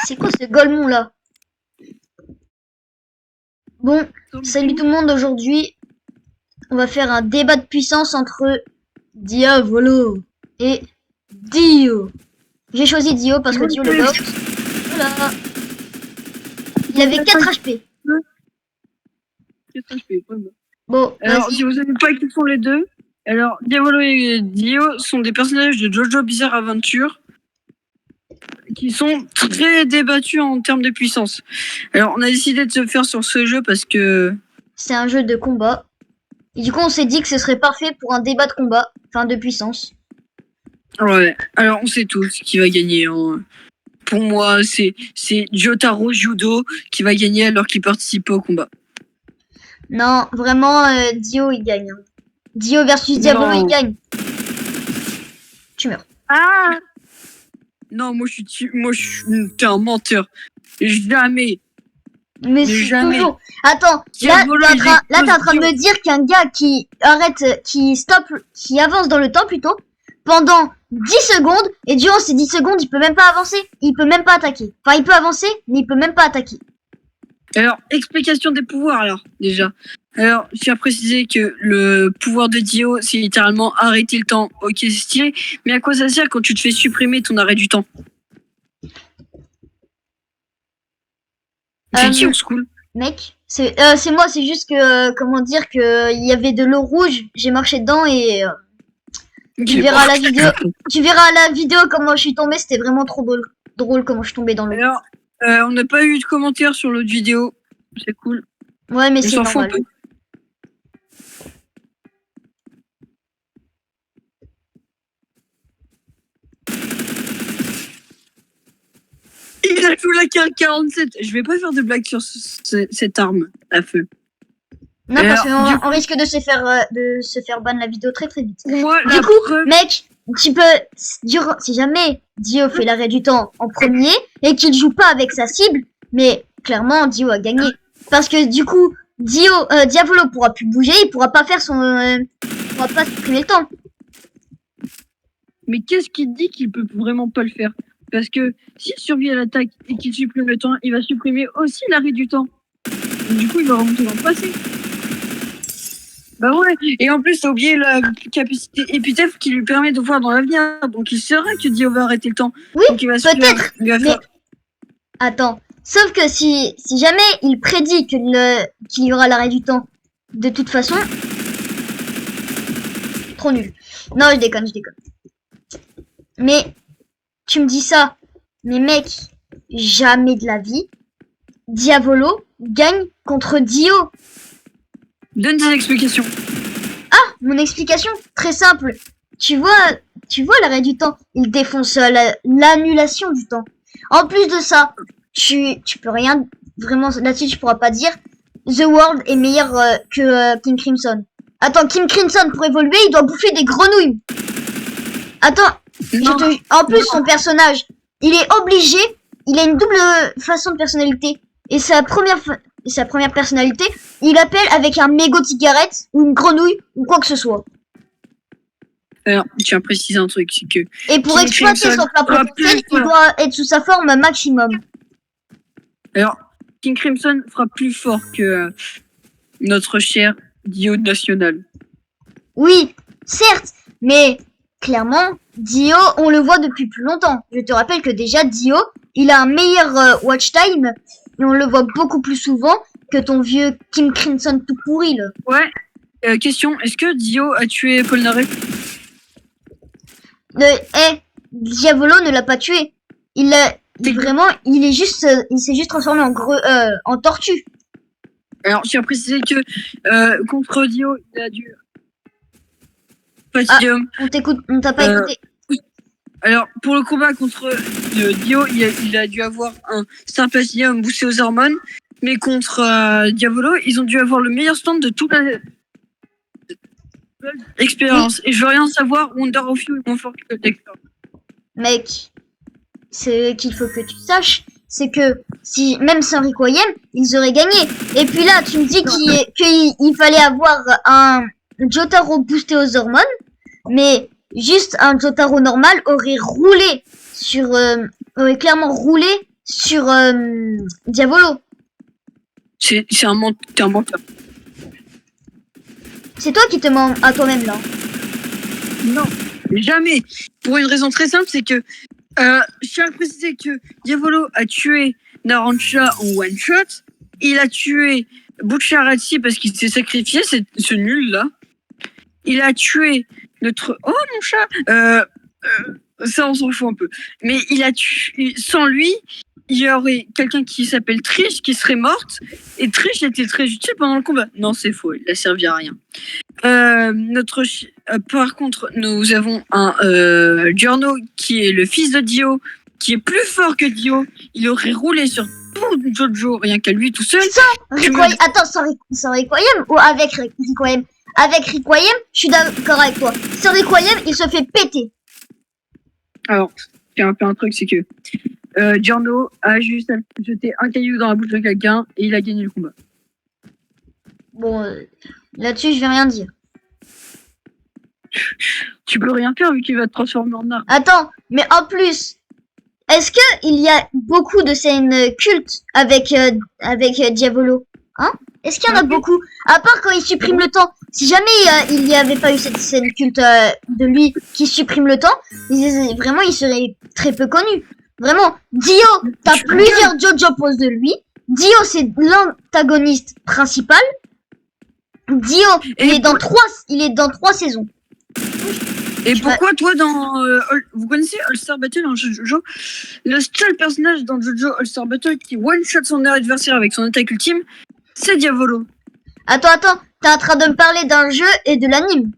C'est quoi ce Golemon là? Bon, salut tout le monde, aujourd'hui on va faire un débat de puissance entre Diavolo et Dio. J'ai choisi Dio parce que Dio le box. Voilà. Il avait 4 HP. 4 HP, vraiment. Bon, alors si vous savez pas qui sont les deux, alors Diavolo et Dio sont des personnages de Jojo Bizarre Adventure qui sont très débattus en termes de puissance. Alors on a décidé de se faire sur ce jeu parce que c'est un jeu de combat. Et du coup on s'est dit que ce serait parfait pour un débat de combat, enfin de puissance. Ouais, alors on sait tous qui va gagner. Hein. Pour moi, c'est Jotaro Judo qui va gagner alors qu'il participe au combat. Non, vraiment, Dio il gagne. Hein. Dio versus Diavolo il gagne. Tu meurs. Ah non, t'es un menteur. Jamais. Mais c'est toujours. Attends, Diavolo, là t'es en train de me dire qu'un gars qui qui avance dans le temps plutôt, pendant 10 secondes, et durant ces 10 secondes, il peut même pas avancer, il peut même pas attaquer. Enfin, il peut avancer, mais il peut même pas attaquer. Alors, explication des pouvoirs alors, déjà. Alors, je tiens à préciser que le pouvoir de Dio, c'est littéralement arrêter le temps. Ok, c'est stylé, mais à quoi ça sert quand tu te fais supprimer ton arrêt du temps? C'est qui en school? Mec, c'est moi, c'est juste que, comment dire, que il y avait de l'eau rouge, j'ai marché dedans et tu verras à la vidéo. Tu verras à la vidéo comment je suis tombé, c'était vraiment trop drôle comment je suis tombé dans l'eau. Alors, on n'a pas eu de commentaires sur l'autre vidéo, c'est cool. Ouais, mais c'est normal. Il a joué la K47. Je vais pas faire de blagues sur cette arme à feu. Non, parce qu'on risque de se faire ban la vidéo très vite. Moi, du coup, mec, tu peux, si jamais Dio fait l'arrêt du temps en premier et qu'il joue pas avec sa cible, mais clairement Dio a gagné. Parce que du coup, Diavolo pourra plus bouger, il pourra pas faire il pourra pas supprimer le temps. Mais qu'est-ce qui dit qu'il peut vraiment pas le faire? Parce que s'il survit à l'attaque et qu'il supprime le temps, il va supprimer aussi l'arrêt du temps. Du coup, il va remonter dans le passé. Bah ouais, et en plus, t'as oublié la capacité épithète qui lui permet de voir dans l'avenir. Donc il saura que Dio va arrêter le temps. Oui, peut-être. Mais attends, sauf que si jamais il prédit qu'il y aura l'arrêt du temps, de toute façon, trop nul. Non, je déconne. Mais tu me dis ça, mais mec, jamais de la vie, Diavolo gagne contre Dio. Donne tes explications. Ah, mon explication, très simple. Tu vois l'arrêt du temps, il défonce l'annulation du temps. En plus de ça, tu peux rien, vraiment, là-dessus tu pourras pas dire The World est meilleur que King Crimson. Attends, King Crimson, pour évoluer, il doit bouffer des grenouilles. Attends, en plus son personnage, il est obligé, il a une double façon de personnalité. Et sa première personnalité, il appelle avec un mégot de cigarette ou une grenouille ou quoi que ce soit. Alors, je tiens à préciser un truc, c'est que... Et pour exploiter son plein potentiel, il doit être sous sa forme maximum. Alors, King Crimson fera plus fort que notre cher Dio National. Oui, certes, mais clairement, Dio, on le voit depuis plus longtemps. Je te rappelle que déjà, Dio, il a un meilleur watch time. Et on le voit beaucoup plus souvent que ton vieux King Crimson tout pourri, là. Ouais. Question, est-ce que Dio a tué Polnareff? Diavolo ne l'a pas tué. Il s'est juste transformé en tortue. Alors, je tiens à préciser que contre Dio, il a dû... On t'a pas écouté. Alors, pour le combat contre Dio, il a dû avoir un Star Platinum boosté aux hormones. Mais contre Diavolo, ils ont dû avoir le meilleur stand de toute l'expérience. Et je veux rien savoir, Wonder of You est moins fort que Dexter. Mec, ce qu'il faut que tu saches, c'est que si même sans Requiem, ils auraient gagné. Et puis là, tu me dis qu'il fallait avoir un Jotaro boosté aux hormones. Mais juste un Jotaro normal aurait clairement roulé sur Diavolo. T'es un menteur. C'est toi qui te mens à toi-même là. Non, jamais. Pour une raison très simple, c'est que je tiens à préciser que Diavolo a tué Narancia en one shot. Il a tué Bucciarati parce qu'il s'est sacrifié, ce nul là. Il a tué notre. Oh mon chat. Ça on s'en fout un peu. Mais il a tué. Sans lui, il y aurait quelqu'un qui s'appelle Trish qui serait morte. Et Trish était très utile pendant le combat. Non, c'est faux. Il a servi à rien. Par contre, nous avons un Giorno qui est le fils de Dio, qui est plus fort que Dio. Il aurait roulé sur tout Jojo, rien qu'à lui tout seul. Attends, sans Requiem ou avec Requiem? Avec Requiem, je suis d'accord avec toi. Sans Requiem, il se fait péter. Alors, j'ai un peu un truc, c'est que Giorno a juste jeté un caillou dans la bouche de quelqu'un et il a gagné le combat. Bon, là-dessus, je vais rien dire. Tu peux rien faire vu qu'il va te transformer en arbre. Attends, mais en plus, est-ce que il y a beaucoup de scènes cultes avec Diavolo? Hein? Est-ce qu'il y en a beaucoup? À part quand il supprime le temps. Si jamais il n'y avait pas eu cette scène culte de lui qui supprime le temps, vraiment il serait très peu connu. Vraiment, Dio, t'as plusieurs JoJo poses de lui. Dio, c'est l'antagoniste principal. Dio, il est dans trois saisons. Et pourquoi toi vous connaissez All-Star Battle en JoJo? Le seul personnage dans JoJo All-Star Battle qui one-shot son adversaire avec son attaque ultime, c'est Diavolo. Attends, t'es en train de me parler d'un jeu et de l'anime.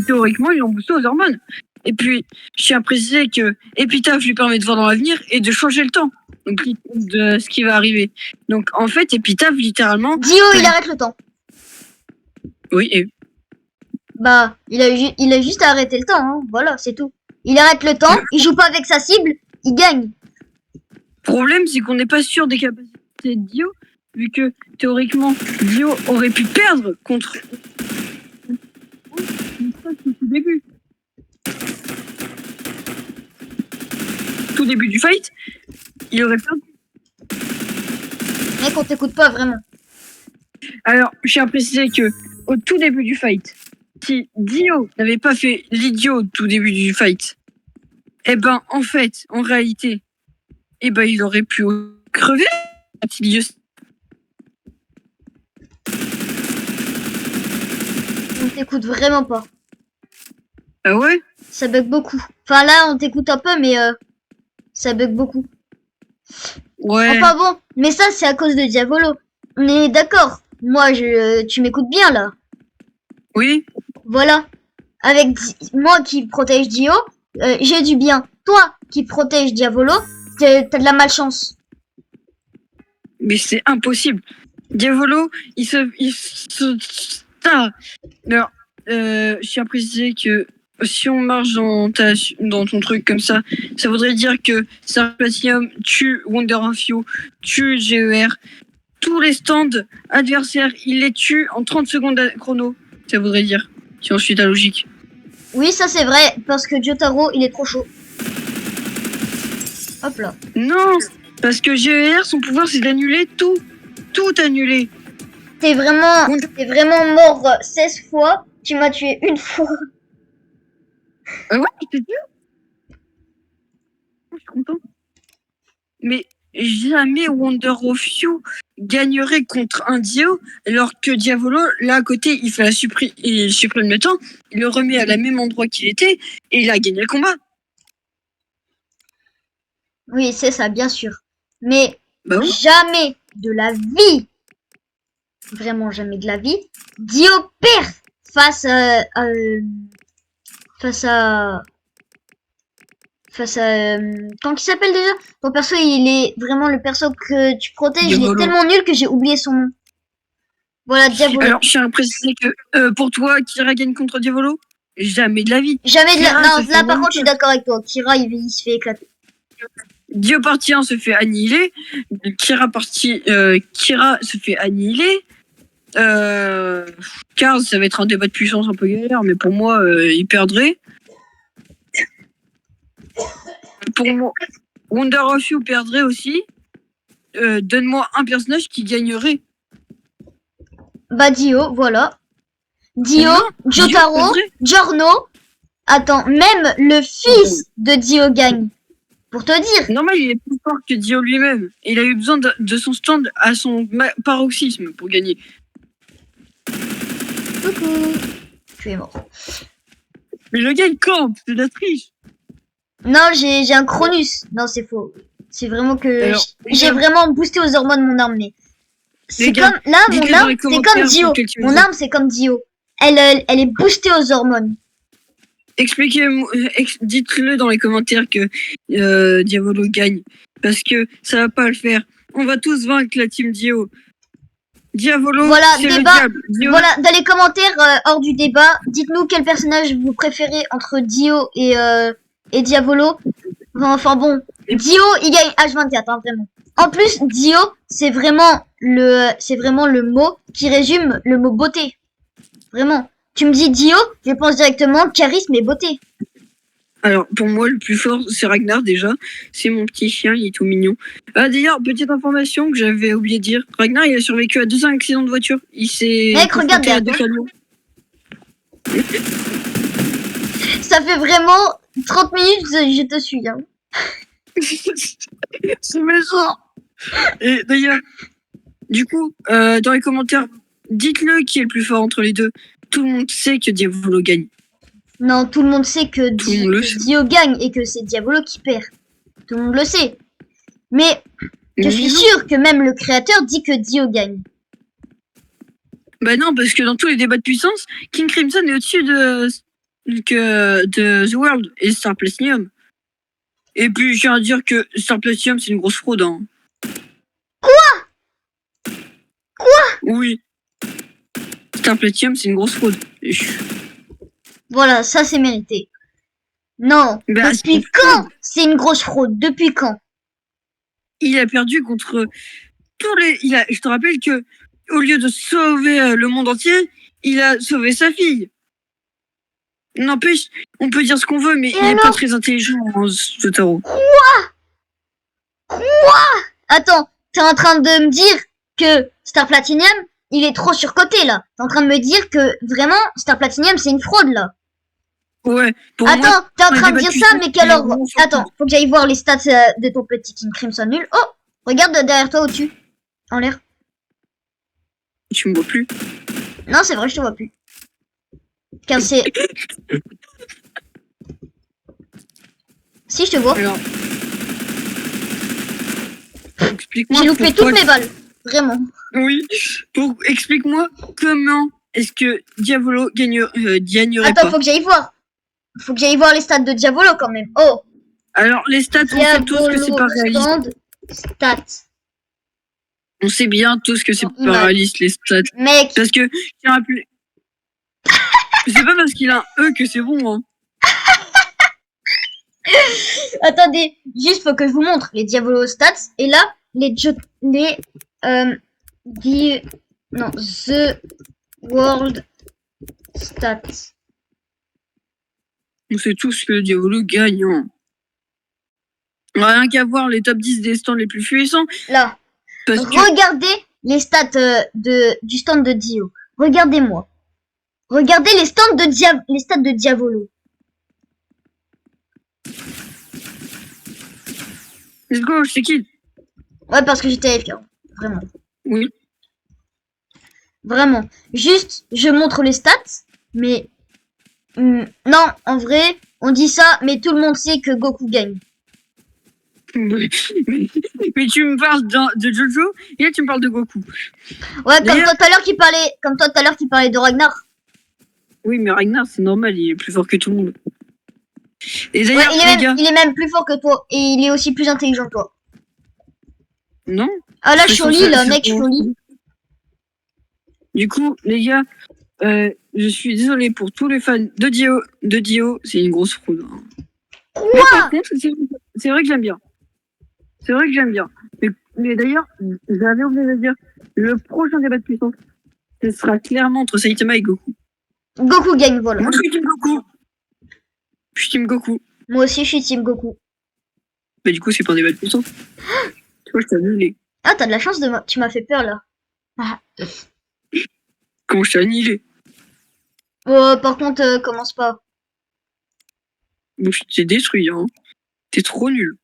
Théoriquement, ils l'ont boosté aux hormones. Et puis, je tiens à préciser que Epitaph lui permet de voir dans l'avenir et de changer le temps. Donc, de ce qui va arriver. Donc, en fait, Epitaph, littéralement... Dio, il arrête le temps. Oui, et... Bah, il a juste arrêté le temps, hein. Voilà, c'est tout. Il arrête le temps, il joue pas avec sa cible, il gagne. Le problème, c'est qu'on n'est pas sûr des capacités de Dio, vu que, théoriquement, Dio aurait pu perdre contre... Tout début. Tout début du fight, il aurait perdu. Mec, on t'écoute pas vraiment. Alors, je tiens à préciser que au tout début du fight, si Dio n'avait pas fait l'idiot au tout début du fight, eh ben, en fait, en réalité, eh ben, il aurait pu crever. On t'écoute vraiment pas. Ah ouais? Ça bug beaucoup. Enfin là, on t'écoute un peu, mais ça bug beaucoup. Ouais. Enfin bon, mais ça, c'est à cause de Diavolo. On est d'accord. Moi, tu m'écoutes bien là. Oui. Voilà. Avec moi qui protège Dio, j'ai du bien. Toi qui protège Diavolo, t'as de la malchance. Mais c'est impossible. Diavolo, Alors, je tiens à préciser que si on marche dans ton truc comme ça voudrait dire que Sarpatium tue Wonder Infio, tue GER, tous les stands adversaires, il les tue en 30 secondes chrono. Ça voudrait dire, si on suit ta logique. Oui, ça c'est vrai, parce que Jotaro, il est trop chaud. Hop là. Non, parce que GER, son pouvoir, c'est d'annuler tout. Tout annuler. T'es vraiment mort 16 fois, tu m'as tué une fois. Ouais, je te dis. Je suis content. Mais jamais Wonder of You gagnerait contre un Dio, alors que Diavolo, là à côté, il fait il supprime le temps, il le remet à la même endroit qu'il était, et il a gagné le combat. Oui, c'est ça, bien sûr. Mais bah oui. Jamais de la vie, vraiment jamais de la vie, Dio perd face à comment il s'appelle déjà? Ton perso, il est vraiment le perso que tu protèges, Diavolo. il est tellement nul que j'ai oublié son nom. Voilà, Diavolo. Alors, je tiens à préciser que pour toi, Kira gagne contre Diavolo? Jamais de la vie. Jamais de la... Non, là par contre, je suis d'accord avec toi. Kira, il se fait éclater. Dio partie 1 se fait annihiler. Kira se fait annihiler. Cars, ça va être un débat de puissance un peu galère, mais pour moi, il perdrait. Wonder of You perdrait aussi. Donne-moi un personnage qui gagnerait. Bah, Dio, voilà. Dio, Non, Dio Jotaro, perdrait. Giorno. Attends, même le fils de Dio gagne. Pour te dire. Normal, il est plus fort que Dio lui-même. Il a eu besoin de son stand à son paroxysme pour gagner. Coucou. Tu es mort. Mais le gars, il campe, c'est de la triche. Non, j'ai un Cronus. Non, c'est faux. C'est vraiment que Alors, j'ai vraiment boosté aux hormones mon arme, mais c'est Les gars, comme là mon dites-le dans arme, les c'est comme commentaires Dio. pour quelqu'un Mon d'autre. arme, c'est comme Dio. Elle est boostée aux hormones. Expliquez-moi, dites-le dans les commentaires que Diavolo gagne. Parce que ça va pas le faire. On va tous vaincre la team Dio. Diavolo, Voilà, c'est le débat. diable. Dio, Voilà, dans les commentaires hors du débat, dites-nous quel personnage vous préférez entre Dio et Diavolo. Enfin bon, Dio il gagne H24 hein, vraiment. En plus, Dio c'est vraiment le mot qui résume le mot beauté. Vraiment. Tu me dis Dio, je pense directement charisme et beauté. Alors, pour moi, le plus fort, c'est Ragnar, déjà. C'est mon petit chien, il est tout mignon. Ah, d'ailleurs, petite information que j'avais oublié de dire. Ragnar, il a survécu à 2 accidents de voiture. Il s'est Mec, regarde confronté à derrière 2 camions. Ça fait vraiment 30 minutes que je te suis. Hein. C'est méchant. Et d'ailleurs, du coup, dans les commentaires, dites-le qui est le plus fort entre les deux. Tout le monde sait que Diavolo gagne. Non, tout le monde sait que Tout le monde le sait. Dio gagne et que c'est Diavolo qui perd. Tout le monde le sait. Mais je suis Mais non. sûre que même le créateur dit que Dio gagne. Bah non, parce que dans tous les débats de puissance, King Crimson est au-dessus de The World et Star Platinum. Et puis, je tiens à dire que Star Platinum, c'est une grosse fraude. Hein. Quoi Oui. Star Platinum, c'est une grosse fraude. Voilà, ça c'est mérité. Non, Bah, depuis c'est quand c'est une grosse fraude? Depuis quand? Il a perdu contre tous les... Je te rappelle que au lieu de sauver le monde entier, il a sauvé sa fille. N'empêche, on peut dire ce qu'on veut, mais il est pas très intelligent, hein, Jotaro. Attends, t'es en train de me dire que Star Platinum, il est trop surcoté là. T'es en train de me dire que vraiment Star Platinum c'est une fraude là. Ouais, pour Attends, moi, t'es en on a train de débattu dire ça, ça, mais quel mais ordre? on s'en Attends, faut que j'aille voir les stats de ton petit King Crimson nul. Oh, regarde derrière toi au-dessus, en l'air. tu me vois plus. Non, c'est vrai, je te vois plus. Car c'est... Si, je te vois. Alors, explique-moi J'ai loupé pourquoi- toutes mes balles. Vraiment. Oui, explique-moi comment est-ce que Diavolo gagnerait Attends, pas. faut que j'aille voir. Faut que j'aille voir les stats de Diavolo quand même. Oh, Alors, les stats, on sait tous que c'est pas réaliste. stand, stats. On sait bien tous que c'est Non, pas image. réaliste, les stats. Mec, Parce que, tiens, rappelez... c'est pas parce qu'il a un E que c'est bon, hein. attendez, juste faut que je vous montre les Diavolo stats. Et là, The World Stats. On sait tous que Diavolo gagne, hein. On a rien qu'à voir les top 10 des stands les plus puissants. Là, Parce que, regardez les stats du stand de Dio. Regardez-moi. Regardez les stats de Diavolo. let's go, c'est qui? Ouais, parce que j'étais AFK. Vraiment. Oui. Vraiment. Juste, je montre les stats, mais... non, en vrai, on dit ça, mais tout le monde sait que Goku gagne. mais tu me parles de Jojo et là tu me parles de Goku. Ouais, comme D'ailleurs- toi tout à l'heure qui parlait de Ragnar. Oui, mais Ragnar, c'est normal, il est plus fort que tout le monde. Et Ouais, d'ailleurs, les gars, il est même plus fort que toi. Et il est aussi plus intelligent que toi. non. Ah là, C'est Choli, censé- là, c'est mec, censé- Choli. Du coup, les gars, je suis désolé pour tous les fans de Dio, c'est une grosse fraude. Hein. Mais par contre, c'est vrai que j'aime bien. C'est vrai que j'aime bien. Mais d'ailleurs, j'avais oublié de dire, le prochain débat de puissance, ce sera clairement entre Saitama et Goku. Goku gagne, voilà. Moi, je suis Team Goku. Je suis Team Goku. Moi aussi, je suis Team Goku. Bah, du coup, c'est pas un débat de puissance. Tu vois, je t'ai annulé. Ah, t'as de la chance tu m'as fait peur là. Ah. Comment je t'ai annulé? Oh, par contre, commence pas. Donc, je t'ai détruit, hein. T'es trop nul.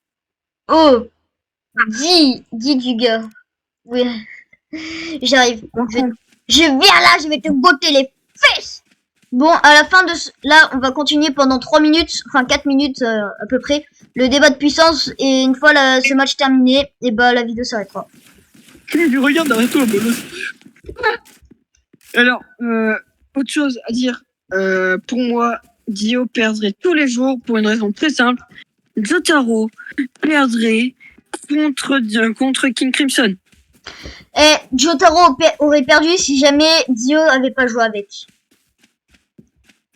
Oh, dis du gars. Oui, j'arrive. Je viens là, je vais te botter les fesses. Bon, à la fin de là, on va continuer pendant 3 minutes, enfin 4 minutes à peu près, le débat de puissance. Et une fois ce match terminé, et bah la vidéo s'arrêtera. Regarde, arrête-toi, bolos. Alors, autre chose à dire. Pour moi, Dio perdrait tous les jours pour une raison très simple. Jotaro perdrait contre King Crimson. Et Jotaro aurait perdu si jamais Dio avait pas joué avec.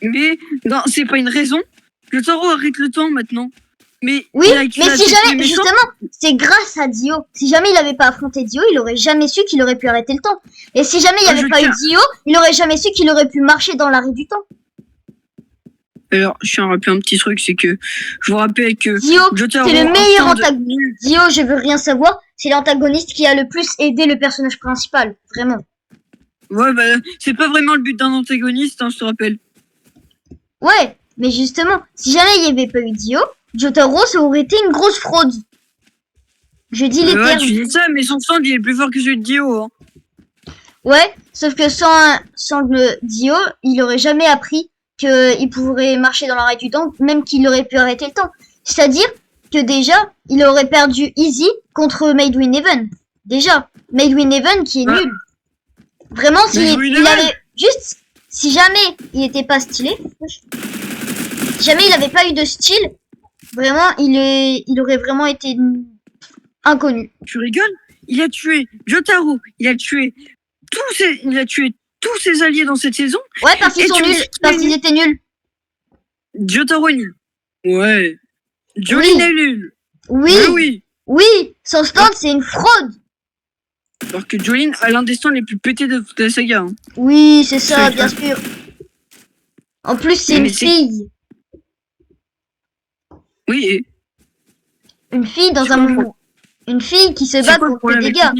Mais non, c'est pas une raison. Jotaro arrête le temps maintenant. Mais oui, mais si jamais, justement, c'est grâce à Dio. Si jamais il avait pas affronté Dio, il aurait jamais su qu'il aurait pu arrêter le temps. Et si jamais il n'y avait pas eu Dio, il aurait jamais su qu'il aurait pu marcher dans l'arrêt du temps. Alors, je tiens à rappeler un petit truc, c'est que je vous rappelle que Dio, c'est le meilleur antagoniste. Dio, je veux rien savoir, c'est l'antagoniste qui a le plus aidé le personnage principal, vraiment. Ouais, bah, c'est pas vraiment le but d'un antagoniste, hein, je te rappelle. Ouais, mais justement, si jamais il n'y avait pas eu Dio, Jotaro, ça aurait été une grosse fraude. Je dis les termes. Tu dis ça, mais son stand, il est plus fort que celui de Dio. Hein. Ouais, sauf que sans le Dio, il aurait jamais appris qu'il pourrait marcher dans l'arrêt du temps, même qu'il aurait pu arrêter le temps. C'est-à-dire que déjà, il aurait perdu easy contre Made in Heaven. Déjà, Made in Heaven qui est nul. Vraiment, il avait juste, si jamais il était pas stylé, si jamais il avait pas eu de style, vraiment, il aurait vraiment été inconnu. Tu rigoles? Il a tué Jotaro, il a tué tous ses alliés dans cette saison. Ouais, parce qu'ils sont nuls, parce qu'ils étaient nuls. Jotaro est nul. Ouais. Jolene est nul. Oui. Oui. Oui, son stand, c'est une fraude. Alors que Jolene a l'un des stands les plus pétés de toute la saga. Hein. Oui, c'est ça, bien sûr. En plus, c'est une fille. Oui, et... Une fille dans un monde. Une fille qui se bat contre des gars.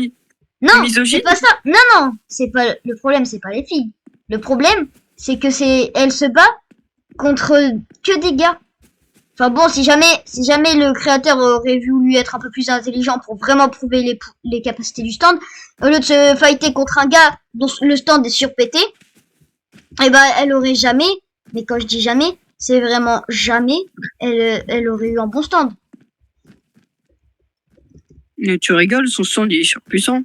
Non, c'est pas ça. Non, c'est pas le problème, c'est pas les filles. Le problème, c'est que elle se bat contre que des gars. Enfin bon, si jamais le créateur aurait voulu être un peu plus intelligent pour vraiment prouver les capacités du stand, au lieu de se fighter contre un gars dont le stand est surpété, et ben elle aurait jamais, mais quand je dis jamais, c'est vraiment jamais, elle aurait eu un bon stand. Mais tu rigoles, son stand il est surpuissant.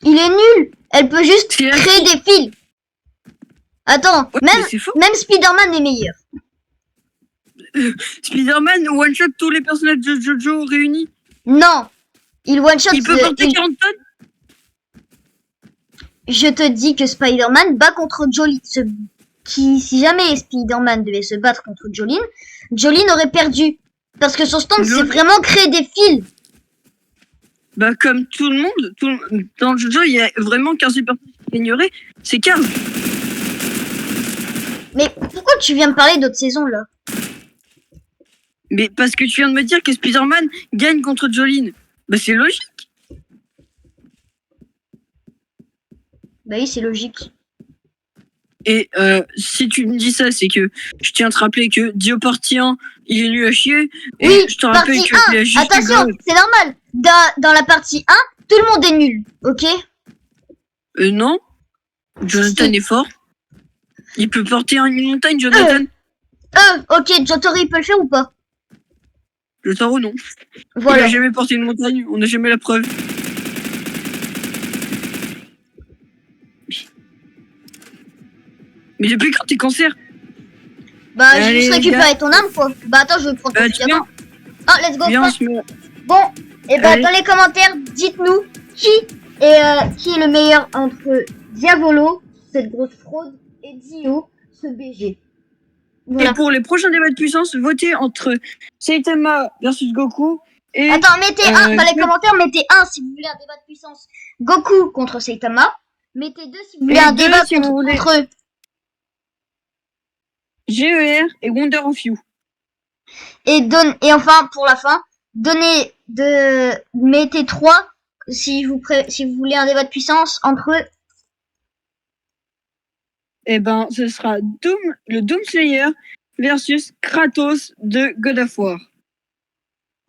Il est nul. Elle peut juste créer des fils. Attends, ouais, même Spider-Man est meilleur. Spider-Man one-shot tous les personnages de Jojo réunis? Non. Il one-shot... Il peut porter 40 tonnes? Je te dis que Spider-Man bat contre Jolene. Si jamais Spider-Man devait se battre contre Jolene, Jolene aurait perdu. Parce que son stand, c'est vraiment créer des fils. Bah comme tout le monde, dans Jojo, il y a vraiment qu'un super qui ignorait, c'est Carl. Mais pourquoi tu viens me parler d'autres saisons là? Mais parce que tu viens de me dire que Spider-Man gagne contre Jolene. Bah c'est logique. Bah oui, c'est logique. Et si tu me dis ça, c'est que je tiens à te rappeler que Dio partie 1, il est nul à chier. Et oui, je te rappelle partie que 1, attention, c'est normal. Dans la partie 1, tout le monde est nul, ok? Non. Jonathan est fort. Il peut porter une montagne, Jonathan. Ok, Jotaro, il peut le faire ou pas? Jotaro, non. Voilà. Il a jamais porté une montagne, on n'a jamais la preuve. Mais depuis quand t'es cancer? Bah, j'ai juste récupéré ton âme, quoi. Bah, attends, je vais prendre ton diamant. Oh, let's go. Bon, et bah, dans les commentaires, dites-nous qui est le meilleur entre Diavolo, cette grosse fraude, et Dio, ce BG. Voilà. Et pour les prochains débats de puissance, votez entre Saitama versus Goku et... Attends, mettez un dans les commentaires, mettez un si vous voulez un débat de puissance Goku contre Saitama. Mettez 2 si vous voulez un débat contre GER et Wonder of You. Et enfin, pour la fin, mettez 3 si vous voulez un débat de puissance entre eux. Eh ben, ce sera le Doomslayer versus Kratos de God of War.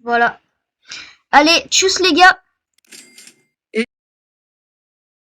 Voilà. Allez, tchuss les gars.